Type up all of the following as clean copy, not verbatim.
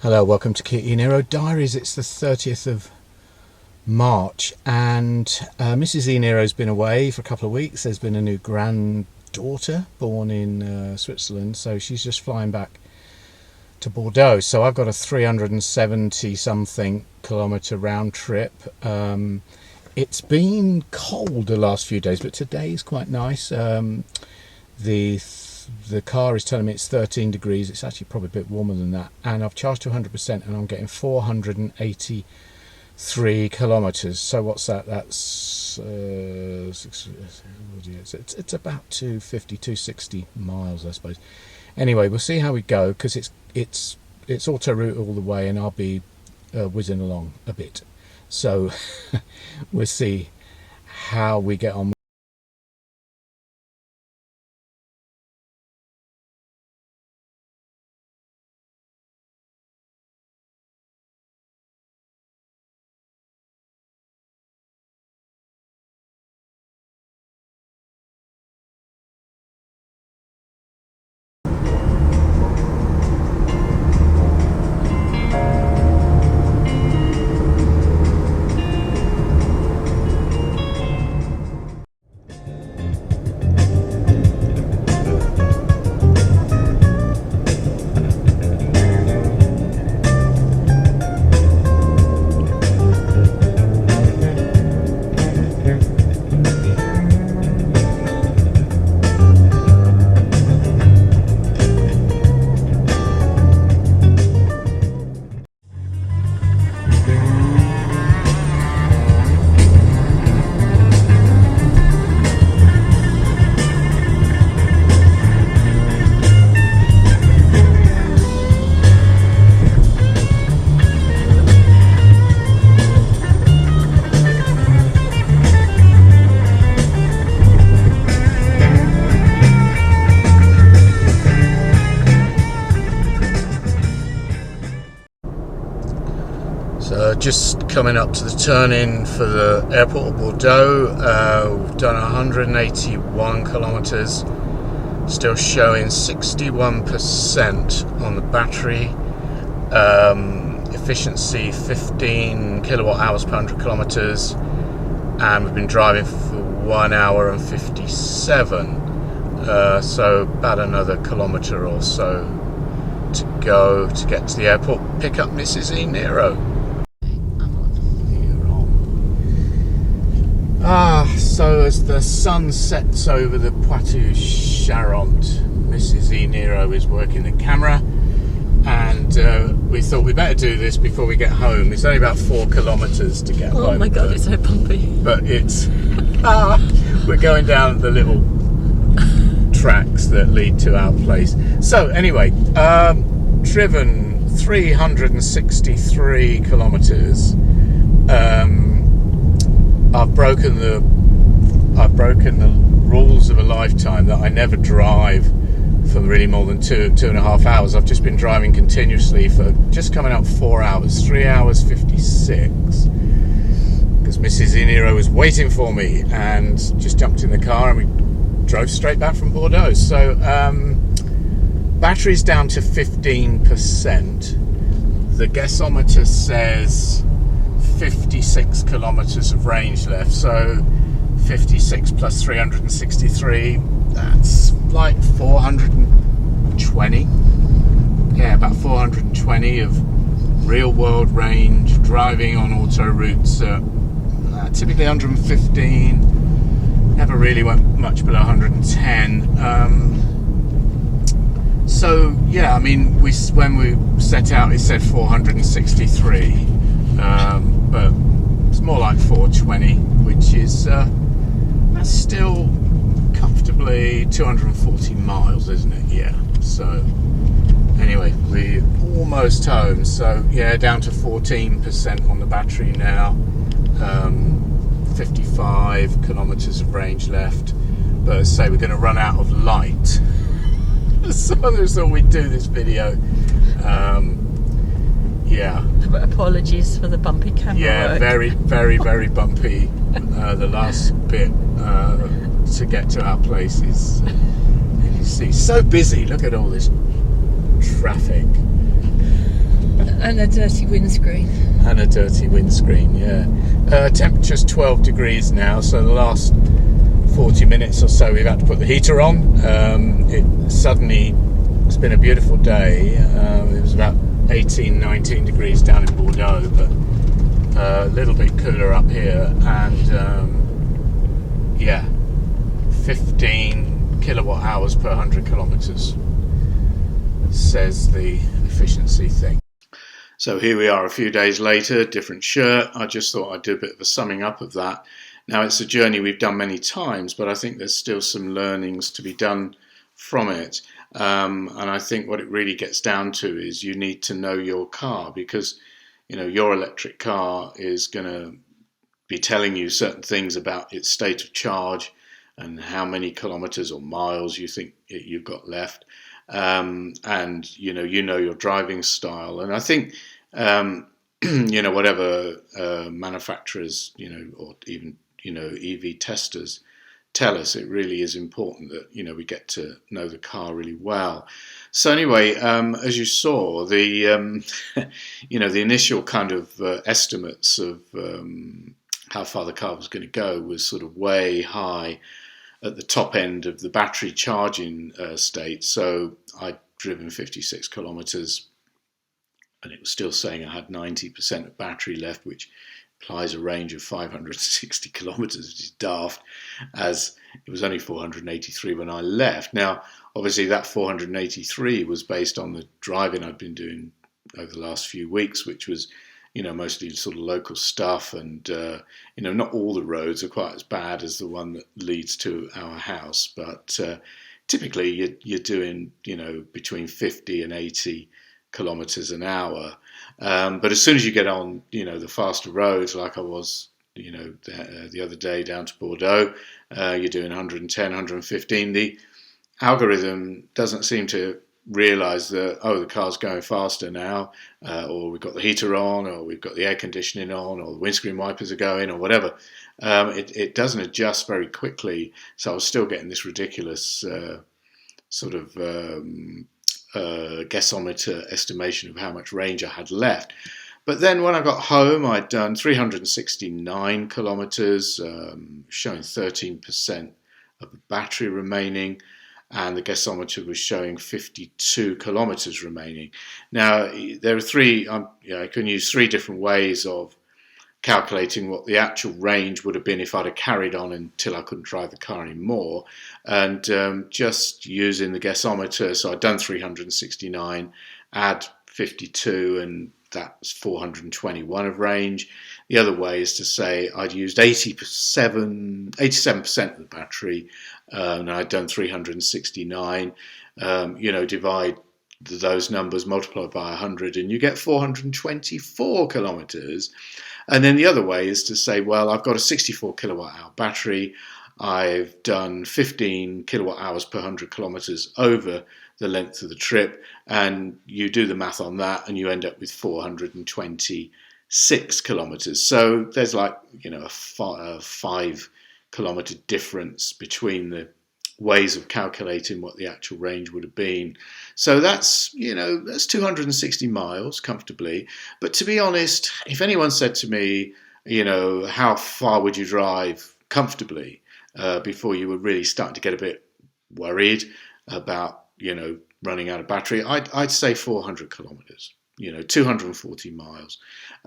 Hello, welcome to e-Niro Diaries. It's the 30th of March and Mrs. e-Niro's been away for a couple of weeks. There's been a new granddaughter born in Switzerland, so she's just flying back to Bordeaux. So I've got a 370 something kilometre round trip. It's been cold the last few days, but today is quite nice. The car is telling me it's 13 degrees. It's actually probably a bit warmer than that, and I've charged to 100% and I'm getting 483 kilometers. So what's that? That's it's about 260 miles, I suppose. Anyway, we'll see how we go, because it's auto route all the way and I'll be whizzing along a bit, so we'll see how we get on. So just coming up to the turn-in for the airport of Bordeaux. We've done 181 kilometres, still showing 61% on the battery, efficiency 15 kilowatt hours per 100 kilometres, and we've been driving for 1 hour and 57, so about another kilometre or so to go to get to the airport, pick up Mrs. e-Niro. So as the sun sets over the Poitou-Charentes, Mrs. e-Niro is working the camera, and we thought we better do this before we get home. It's only about 4 kilometres to get home. Oh my god, it's so bumpy. But it's we're going down the little tracks that lead to our place. So anyway, driven 363 kilometres. I've broken the rules of a lifetime that I never drive for really more than 2.5 hours. I've just been driving continuously for just coming up 4 hours, 3 hours 56, because Mrs. e-Niro was waiting for me, and just jumped in the car and we drove straight back from Bordeaux. So battery's down to 15%. The gasometer says 56 kilometers of range left, so 56 plus 363, that's like 420. Yeah, about 420 of real world range, driving on auto routes at typically 115. Never really went much below 110. So yeah, I mean, when we set out it said 463, but it's more like 420, which is that's still comfortably 240 miles, isn't it? Yeah. So anyway, we're almost home. So yeah, down to 14% on the battery now. 55 kilometers of range left, but as I say, we're going to run out of light. So I thought we'd do this video. Yeah. Apologies for the bumpy camera. Yeah, work. very bumpy. The last bit to get to our place is, you see, so busy. Look at all this traffic. And a dirty windscreen. And a dirty windscreen, yeah. Temperature's 12 degrees now, so the last 40 minutes or so we've had to put the heater on. It's been a beautiful day. It was about 18, 19 degrees down in Bordeaux, but a little bit cooler up here, and 15 kilowatt hours per 100 kilometers, says the efficiency thing. So here we are a few days later, different shirt. I just thought I'd do a bit of a summing up of that. Now, it's a journey we've done many times, but I think there's still some learnings to be done from it. And I think what it really gets down to is you need to know your car, because your electric car is going to be telling you certain things about its state of charge and how many kilometers or miles you think you've got left. And your driving style. And I think whatever manufacturers or even EV testers tell us, it really is important that we get to know the car really well. So anyway, as you saw, the the initial kind of estimates of how far the car was going to go was sort of way high at the top end of the battery charging state. So I'd driven 56 kilometers, and it was still saying I had 90% of battery left, which implies a range of 560 kilometers, which is daft, as it was only 483 when I left. Now, obviously, that 483 was based on the driving I'd been doing over the last few weeks, which was mostly sort of local stuff, and not all the roads are quite as bad as the one that leads to our house, but typically you're doing between 50 and 80 kilometers an hour. But as soon as you get on the faster roads, like I was the other day down to Bordeaux, you're doing 110, 115. The algorithm doesn't seem to realise that, the car's going faster now, or we've got the heater on, or we've got the air conditioning on, or the windscreen wipers are going, or whatever. It doesn't adjust very quickly, so I was still getting this ridiculous sort of guessometer estimation of how much range I had left. But then when I got home, I'd done 369 kilometres, showing 13% of the battery remaining, and the guessometer was showing 52 kilometres remaining. Now, there are three, I can use three different ways of calculating what the actual range would have been if I'd have carried on until I couldn't drive the car anymore, and just using the guessometer. So I'd done 369, add 52, and that's 421 of range. The other way is to say I'd used 87% of the battery, and I'd done 369. Divide those numbers, multiply by 100, and you get 424 kilometres. And then the other way is to say, well, I've got a 64 kilowatt hour battery. I've done 15 kilowatt hours per 100 kilometres over the length of the trip, and you do the math on that, and you end up with 426 kilometres. So there's a 5 kilometre difference between the ways of calculating what the actual range would have been. So that's 260 miles comfortably. But to be honest, if anyone said to me, how far would you drive comfortably before you were really starting to get a bit worried about, running out of battery, I'd say 400 kilometres, 240 miles.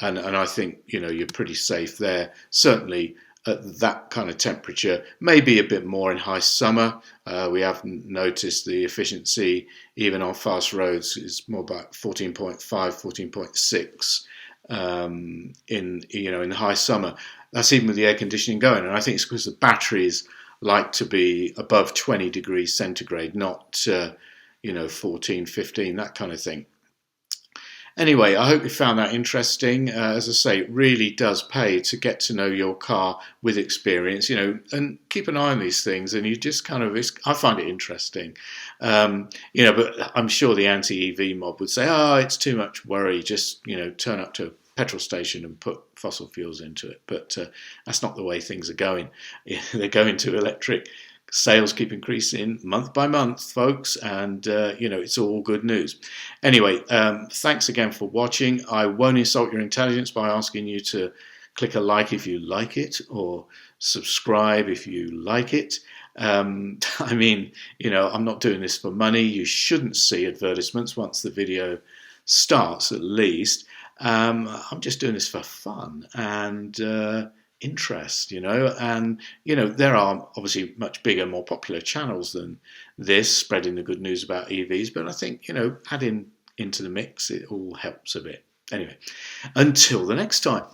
And I think, you're pretty safe there. Certainly at that kind of temperature, maybe a bit more in high summer. We have noticed the efficiency, even on fast roads, is more about 14.5, 14.6 in the high summer. That's even with the air conditioning going, and I think it's because the batteries like to be above 20 degrees centigrade, not 14, 15, that kind of thing. Anyway, I hope you found that interesting. As I say, it really does pay to get to know your car with experience, and keep an eye on these things. And you just I find it interesting. But I'm sure the anti-EV mob would say, it's too much worry. Just, turn up to a petrol station and put fossil fuels into it. But that's not the way things are going. They're going to electric Sales keep increasing month by month, folks, and it's all good news. Anyway, thanks again for watching. I won't insult your intelligence by asking you to click a like if you like it, or subscribe if you like it. I'm not doing this for money. You shouldn't see advertisements once the video starts, at least. I'm just doing this for fun and interest, and there are obviously much bigger, more popular channels than this spreading the good news about EVs, but I think adding into the mix, it all helps a bit. Anyway, until the next time.